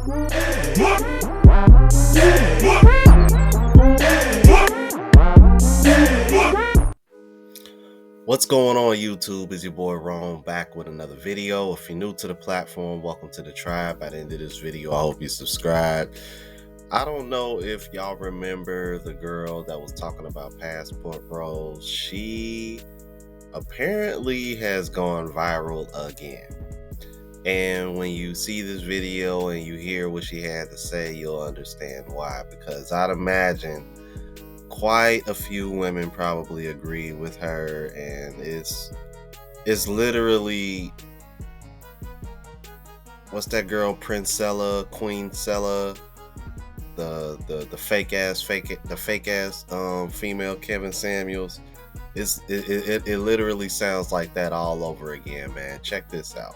What's going on YouTube? It's your boy Rome back with another video. If you're new to the platform, welcome to the tribe. By the end of this video, I hope you subscribe. I don't know if y'all remember the girl that was talking about passport bros. She apparently has gone viral again. And when you see this video and you hear what she had to say, you'll understand why. Because I'd imagine quite a few women probably agree with her, and it's literally, what's that girl, Princella, Queensella, the fake ass female Kevin Samuels. It literally sounds like that all over again, man. Check this out.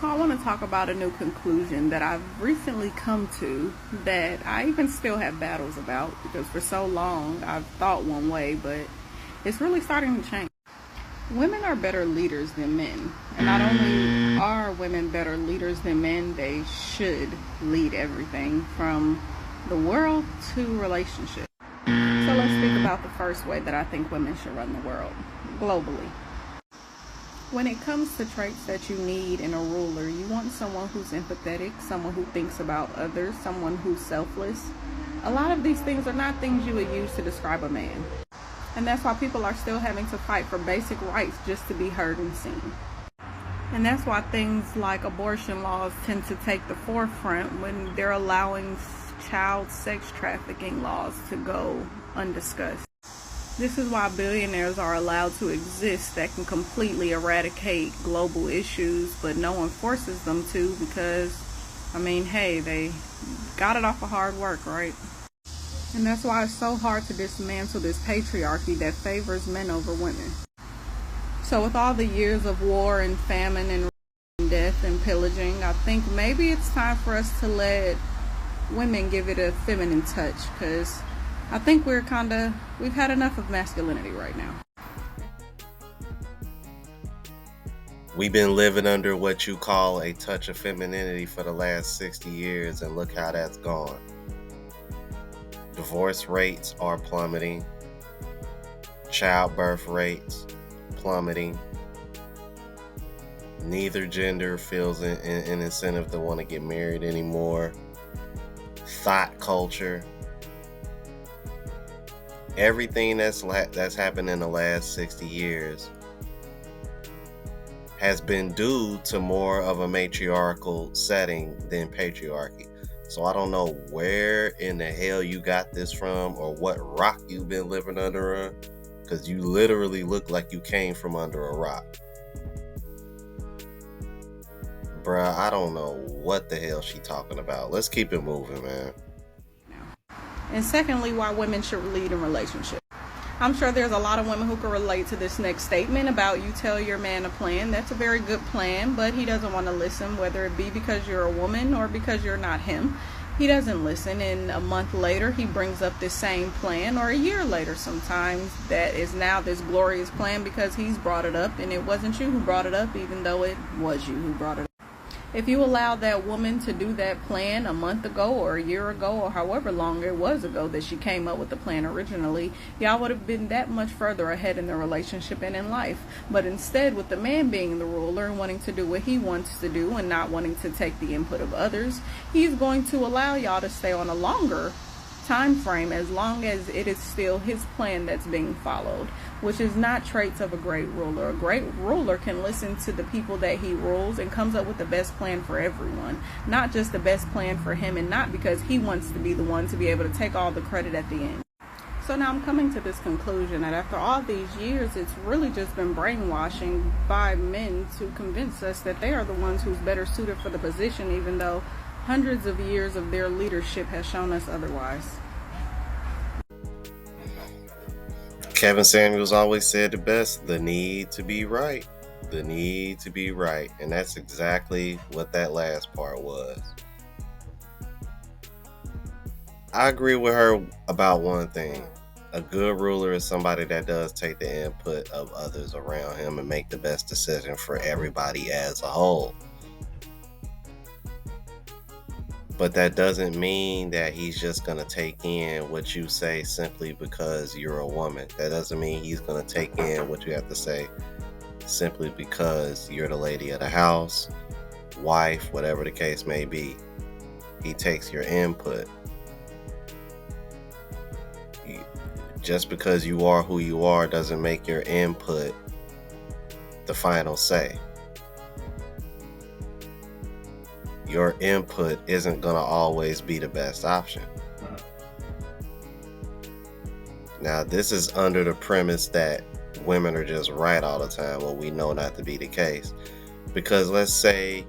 So I want to talk about a new conclusion that I've recently come to that I even still have battles about, because for so long I've thought one way, but it's really starting to change. Women are better leaders than men. And not only are women better leaders than men, they should lead everything from the world to relationships. So let's speak about the first way that I think women should run the world, globally. When it comes to traits that you need in a ruler, you want someone who's empathetic, someone who thinks about others, someone who's selfless. A lot of these things are not things you would use to describe a man. And that's why people are still having to fight for basic rights just to be heard and seen. And that's why things like abortion laws tend to take the forefront when they're allowing child sex trafficking laws to go undiscussed. This is why billionaires are allowed to exist that can completely eradicate global issues, but no one forces them to because, hey, they got it off of hard work, right? And that's why it's so hard to dismantle this patriarchy that favors men over women. So with all the years of war and famine and death and pillaging, I think maybe it's time for us to let women give it a feminine touch, because I think we've had enough of masculinity right now. We've been living under what you call a touch of femininity for the last 60 years, and look how that's gone. Divorce rates are plummeting. Childbirth rates plummeting. Neither gender feels an incentive to want to get married anymore. Thought culture. Everything that's happened in the last 60 years has been due to more of a matriarchal setting than patriarchy. So I don't know where in the hell you got this from, or what rock you've been living under, because you literally look like you came from under a rock. Bruh, I don't know what the hell she talking about. Let's keep it moving, man. And secondly, why women should lead in relationships. I'm sure there's a lot of women who can relate to this next statement about you tell your man a plan. That's a very good plan, but he doesn't want to listen, whether it be because you're a woman or because you're not him. He doesn't listen, and a month later he brings up this same plan, or a year later sometimes, that is now this glorious plan because he's brought it up, and it wasn't you who brought it up, even though it was you who brought it up. If you allowed that woman to do that plan a month ago or a year ago or however long it was ago that she came up with the plan originally, y'all would have been that much further ahead in the relationship and in life. But instead, with the man being the ruler and wanting to do what he wants to do and not wanting to take the input of others, he's going to allow y'all to stay on a longer time frame as long as it is still his plan that's being followed, which is not traits of a great ruler. A great ruler can listen to the people that he rules and comes up with the best plan for everyone, not just the best plan for him, and not because he wants to be the one to be able to take all the credit at the end. So now I'm coming to this conclusion that after all these years, it's really just been brainwashing by men to convince us that they are the ones who's better suited for the position, even though hundreds of years of their leadership has shown us otherwise. Kevin Samuels always said the best, the need to be right. The need to be right. And that's exactly what that last part was. I agree with her about one thing. A good ruler is somebody that does take the input of others around him and make the best decision for everybody as a whole. But that doesn't mean that he's just going to take in what you say simply because you're a woman. That doesn't mean he's going to take in what you have to say simply because you're the lady of the house, wife, whatever the case may be. He takes your input. Just because you are who you are doesn't make your input the final say. Your input isn't going to always be the best option. Now, this is under the premise that women are just right all the time. Well, we know not to be the case. Because let's say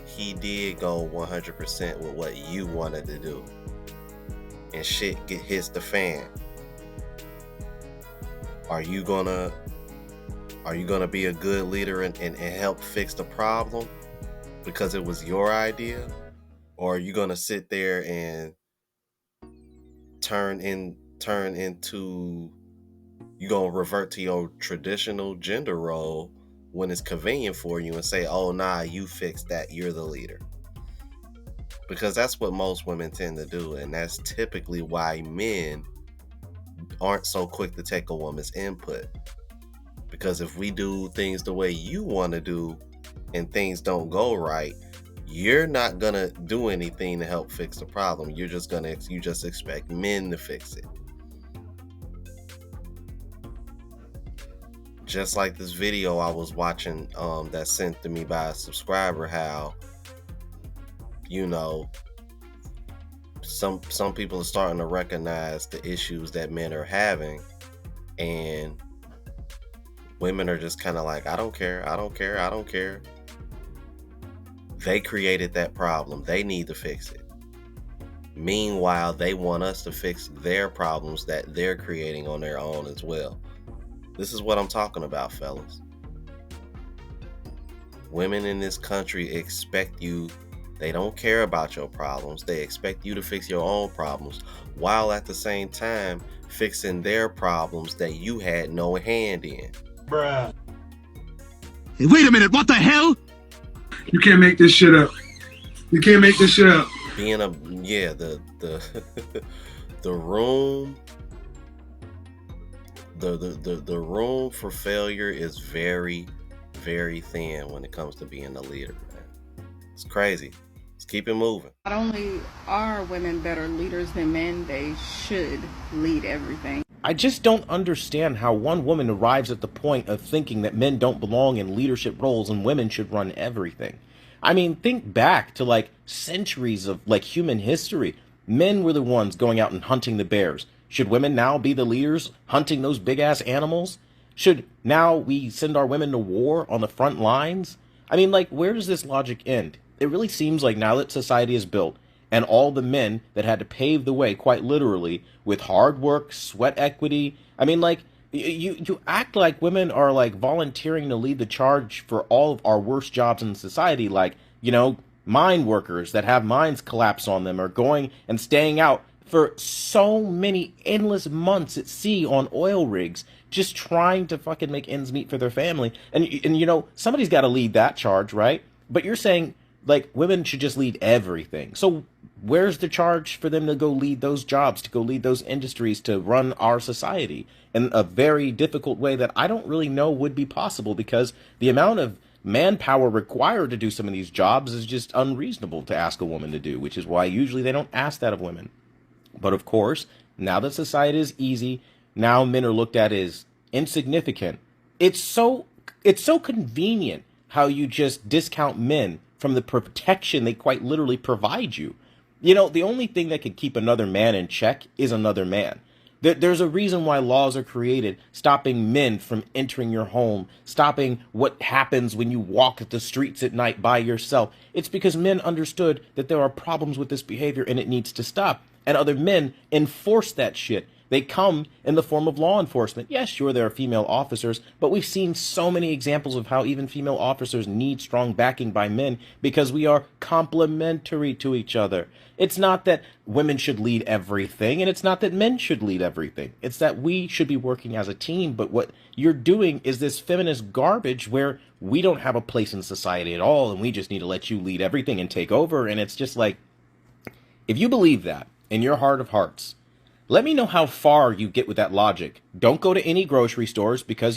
he did go 100% with what you wanted to do, and shit hits the fan. Are you gonna be a good leader and help fix the problem because it was your idea? Or are you gonna sit there and turn into you gonna revert to your traditional gender role when it's convenient for you and say, oh nah, you fix that, you're the leader? Because that's what most women tend to do, and that's typically why men aren't so quick to take a woman's input. Because if we do things the way you want to do and things don't go right, you're not gonna do anything to help fix the problem. You just expect men to fix it. Just like this video I was watching that sent to me by a subscriber, how some people are starting to recognize the issues that men are having, and women are just kind of like, I don't care. They created that problem. They need to fix it. Meanwhile, they want us to fix their problems that they're creating on their own as well. This is what I'm talking about, fellas. Women in this country expect you. They don't care about your problems. They expect you to fix your own problems, while at the same time fixing their problems that you had no hand in. Bruh. Hey, wait a minute, what the hell? You can't make this shit up. You can't make this shit up. The room the room for failure is very, very thin when it comes to being a leader, man. It's crazy. Let's keep it moving. Not only are women better leaders than men, they should lead everything. I just don't understand how one woman arrives at the point of thinking that men don't belong in leadership roles and women should run everything. I mean, think back to like centuries of like human history. Men were the ones going out and hunting the bears. Should women now be the leaders hunting those big ass animals? Should now we send our women to war on the front lines? I mean, like, where does this logic end? It really seems like now that society is built, and all the men that had to pave the way, quite literally, with hard work, sweat equity. I mean, like, you act like women are, like, volunteering to lead the charge for all of our worst jobs in society, like, mine workers that have mines collapse on them, or going and staying out for so many endless months at sea on oil rigs, just trying to fucking make ends meet for their family. And somebody's got to lead that charge, right? But you're saying, like, women should just lead everything. So where's the charge for them to go lead those jobs, to go lead those industries, to run our society in a very difficult way that I don't really know would be possible, because the amount of manpower required to do some of these jobs is just unreasonable to ask a woman to do, which is why usually they don't ask that of women. But of course, now that society is easy, now men are looked at as insignificant. It's so convenient how you just discount men from the protection they quite literally provide you. The only thing that could keep another man in check is another man. There's a reason why laws are created, stopping men from entering your home, stopping what happens when you walk the streets at night by yourself. It's because men understood that there are problems with this behavior and it needs to stop. And other men enforce that shit. They come in the form of law enforcement. Yes, sure, there are female officers, but we've seen so many examples of how even female officers need strong backing by men because we are complementary to each other. It's not that women should lead everything, and it's not that men should lead everything. It's that we should be working as a team, but what you're doing is this feminist garbage where we don't have a place in society at all, and we just need to let you lead everything and take over, and it's just like, If you believe that in your heart of hearts, let me know how far you get with that logic. Don't go to any grocery stores because,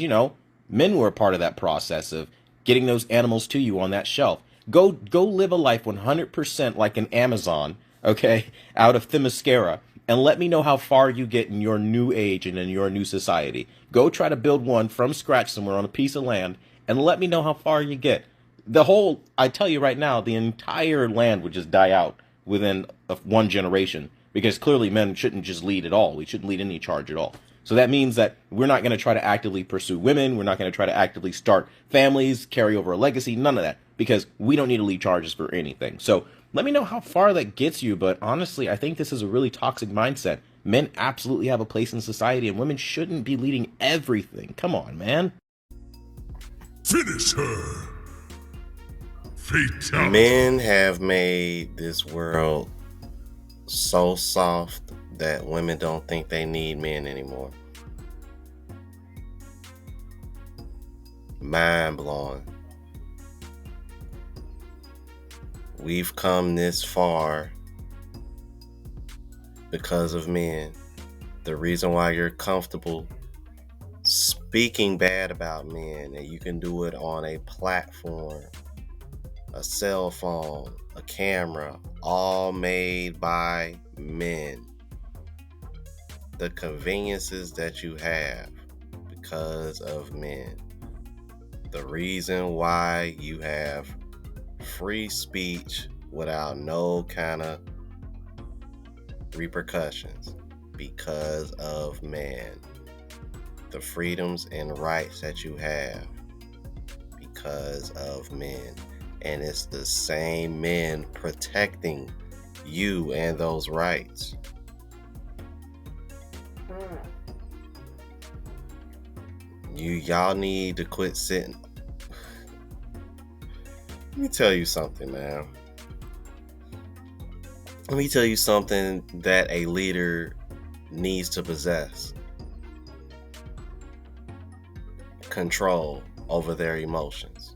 men were a part of that process of getting those animals to you on that shelf. Go live a life 100% like an Amazon, okay, out of Themyscira, and let me know how far you get in your new age and in your new society. Go try to build one from scratch somewhere on a piece of land, and let me know how far you get. I tell you right now, the entire land would just die out within one generation, because clearly men shouldn't just lead at all. We shouldn't lead any charge at all. So that means that we're not going to try to actively pursue women. We're not going to try to actively start families, carry over a legacy, none of that, because we don't need to lead charges for anything. So let me know how far that gets you. But honestly, I think this is a really toxic mindset. Men absolutely have a place in society, and women shouldn't be leading everything. Come on, man. Finish her. Fatality. Men have made this world so soft that women don't think they need men anymore. Mind blowing. We've come this far because of men. The reason why you're comfortable speaking bad about men, and you can do it on a platform, a cell phone, a camera, all made by men. The conveniences that you have because of men. The reason why you have free speech without no kind of repercussions because of man. The freedoms and rights that you have because of men. And it's the same men protecting you and those rights. Y'all need to quit sitting. Let me tell you something, man. Let me tell you something that a leader needs to possess. Control over their emotions,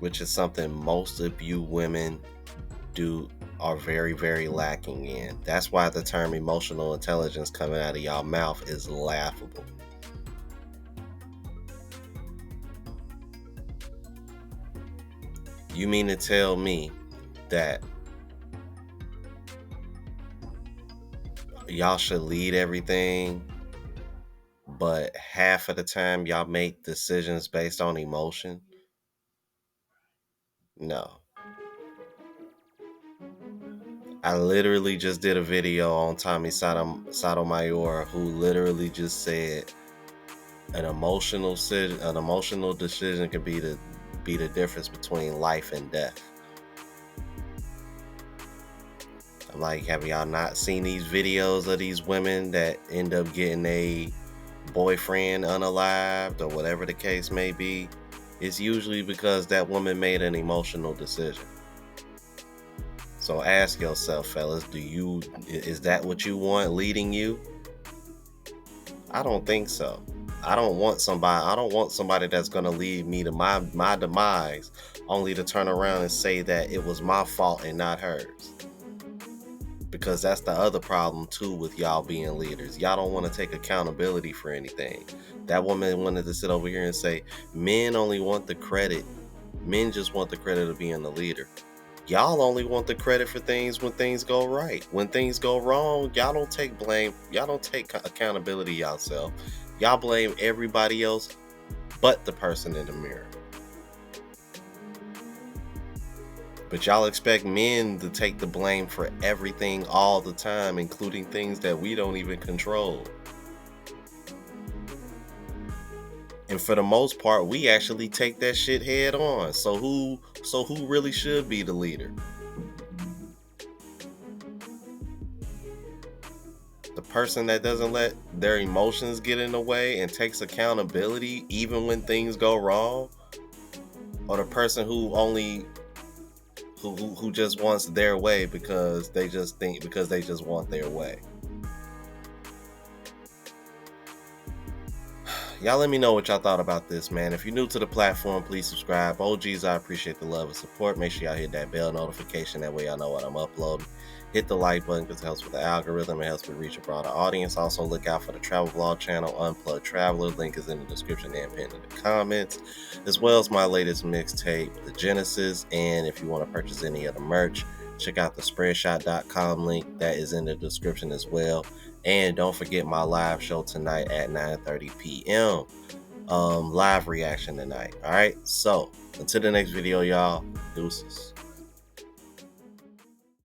which is something most of you women are very, very lacking in. That's why the term emotional intelligence coming out of y'all mouth is laughable. You mean to tell me that y'all should lead everything, but half of the time y'all make decisions based on emotion? No. I literally just did a video on Tommy Sotomayor, who literally just said an emotional decision could be the difference between life and death. I'm like, have y'all not seen these videos of these women that end up getting a boyfriend unalived or whatever the case may be? It's usually because that woman made an emotional decision. So ask yourself, fellas, is that what you want leading you? I don't think so. I don't want somebody that's going to lead me to my demise, only to turn around and say that it was my fault and not hers. Because that's the other problem too with y'all being leaders. Y'all don't want to take accountability for anything. That woman wanted to sit over here and say, men only want the credit. Men just want the credit of being the leader. Y'all only want the credit for things when things go right. When things go wrong, y'all don't take blame. Y'all don't take accountability yourself. Y'all blame everybody else but the person in the mirror. But y'all expect men to take the blame for everything all the time, including things that we don't even control. And for the most part, we actually take that shit head on. So who really should be the leader? The person that doesn't let their emotions get in the way and takes accountability even when things go wrong? Or the person who just wants their way because they just want their way? y'all let me know what y'all thought about this, man. If you're new to the platform, please subscribe. OGs, I appreciate the love and support. Make sure y'all hit that bell notification. That way y'all know what I'm uploading. Hit the like button because it helps with the algorithm. It helps me reach a broader audience. Also, look out for the travel vlog channel, Unplugged Traveler. Link is in the description and pinned in the comments, as well as my latest mixtape, The Genesis. And if you want to purchase any of the merch, check out the spreadshot.com link. That is in the description as well. And don't forget my live show tonight at 9:30 p.m. Live reaction tonight. All right. So until the next video, y'all. Deuces.